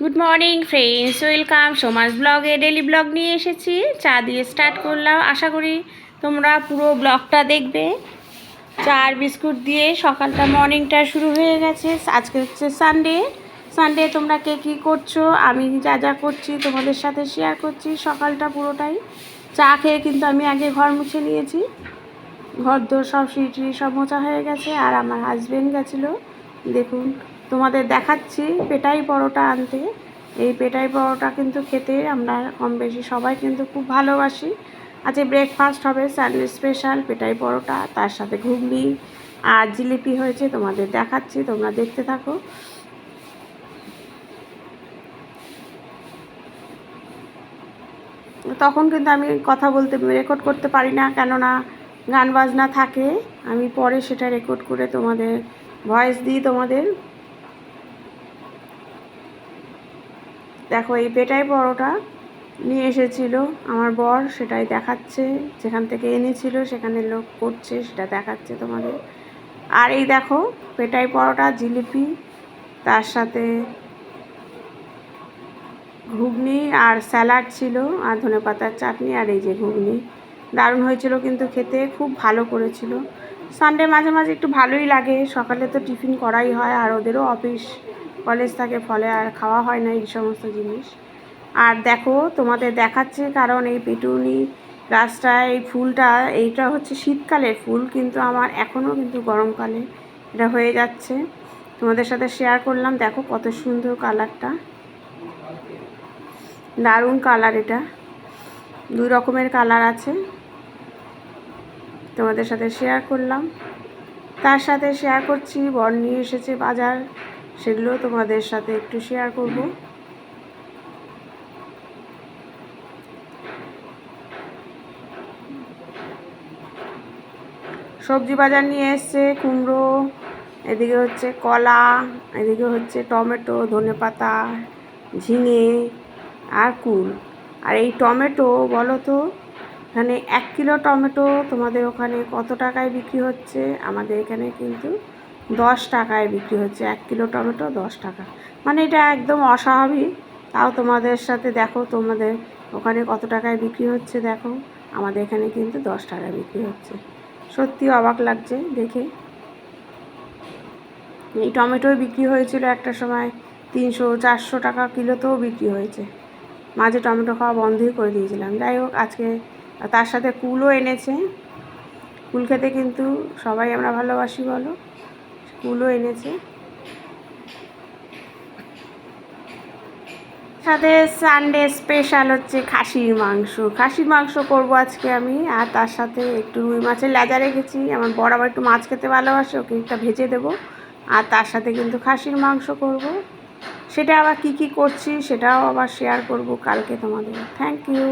Good morning friends, welcome Soma's ব্লগে। Daily blog নিয়ে এসেছি, চা দিয়ে স্টার্ট করলাম। আশা করি তোমরা পুরো ব্লগটা দেখবে। চা আর বিস্কুট দিয়ে সকালটা মর্নিংটা শুরু হয়ে গেছে। আজকে হচ্ছে সানডে তোমরা কে কী করছো, আমি যা যা করছি তোমাদের সাথে শেয়ার করছি। সকালটা পুরোটাই চা খেয়ে কিন্তু আমি আগে ঘর মুছে নিয়েছি। ঘর দোর সব সিঁড়ি সব মোছা হয়ে গেছে। আর আমার হাজবেন্ড গেছিলো, দেখুন তোমাদের দেখাচ্ছি, পেটাই পরোটা আনতে। এই পেটাই পরোটা কিন্তু খেতে আমরা কম বেশি সবাই কিন্তু খুব ভালোবাসি। আজকে ব্রেকফাস্ট হবে সানডে স্পেশাল পেটাই পরোটা, তার সাথে ঘুগনি আর জিলিপি হয়েছে। তোমাদের দেখাচ্ছি, তোমরা দেখতে থাকো। তখন কিন্তু আমি কথা বলতে রেকর্ড করতে পারি না, কেননা গান বাজনা থাকে। আমি পরে সেটা রেকর্ড করে তোমাদের ভয়েস দিই। তোমাদের দেখো, এই পেটাই পরোটা নিয়ে এসেছিল আমার বর, সেটাই দেখাচ্ছে। যেখান থেকে এনেছিল সেখানে লোক করছে, সেটা দেখাচ্ছে তোমাদের। আর এই দেখো পেটাই পরোটা, জিলিপি, তার সাথে ঘুগনি আর স্যালাড ছিল, আর ধনেপাতার চাটনি, আর এই যে ঘুগনি। দারুণ হয়েছিল কিন্তু খেতে, খুব ভালো করেছিল। সানডে মাঝে মাঝে একটু ভালোই লাগে, সকালে তো টিফিন করাই হয়, আর ওদেরও অফিস কলেজ থাকে, ফলে আর খাওয়া হয় না এই সমস্ত জিনিস। আর দেখো তোমাদের দেখাচ্ছে, কারণ এই পেটুনি গাছটা, এই ফুলটা, এইটা হচ্ছে শীতকালের ফুল, কিন্তু আমার এখনও কিন্তু গরমকালে এটা হয়ে যাচ্ছে। তোমাদের সাথে শেয়ার করলাম। দেখো কত সুন্দর কালারটা, দারুণ কালার। এটা দুই রকমের কালার আছে, তোমাদের সাথে শেয়ার করলাম। তার সাথে শেয়ার করছি বর নিয়ে এসেছে বাজার, সেগুলো তোমাদের সাথে একটু শেয়ার করব। সবজি বাজার নিয়ে এসছে, কুমড়ো, এদিকে হচ্ছে কলা, এদিকে হচ্ছে টমেটো, ধনেপাতা, ঝিঙে আর কুল। আর এই টমেটো বলো তো, এখানে 1 কিলো টমেটো তোমাদের ওখানে কত টাকায় বিক্রি হচ্ছে? আমাদের এখানে কিন্তু 10 টাকায় বিক্রি হচ্ছে। 1 কিলো টমেটো 10 টাকা, মানে এটা একদম অস্বাভাবিক। তাও তোমাদের সাথে দেখো, তোমাদের ওখানে কত টাকায় বিক্রি হচ্ছে দেখো, আমাদের এখানে কিন্তু 10 টাকায় বিক্রি হচ্ছে। সত্যি অবাক লাগছে দেখে। এই টমেটোই বিক্রি হয়েছিল একটা সময় 300-400 টাকা কিলোতেও বিক্রি হয়েছে। মাঝে টমেটো খাওয়া বন্ধই করে দিয়েছিলাম। যাই হোক, আজকে তার সাথে কুলও এনেছে। কুল খেতে কিন্তু সবাই আমরা ভালোবাসি বলো, কুলও এনেছে। সাথে সানডে স্পেশাল হচ্ছে খাসির মাংস করব আজকে আমি। আর তার সাথে একটু রুই মাছের লেজা রেখেছি, আমার বড় আবার একটু মাছ খেতে ভালোবাসে, ওকে একটা ভেজে দেবো। আর তার সাথে কিন্তু খাসির মাংস করব। সেটা আবার কি করছি সেটাও আবার শেয়ার করব কালকে তোমাদের। Thank you.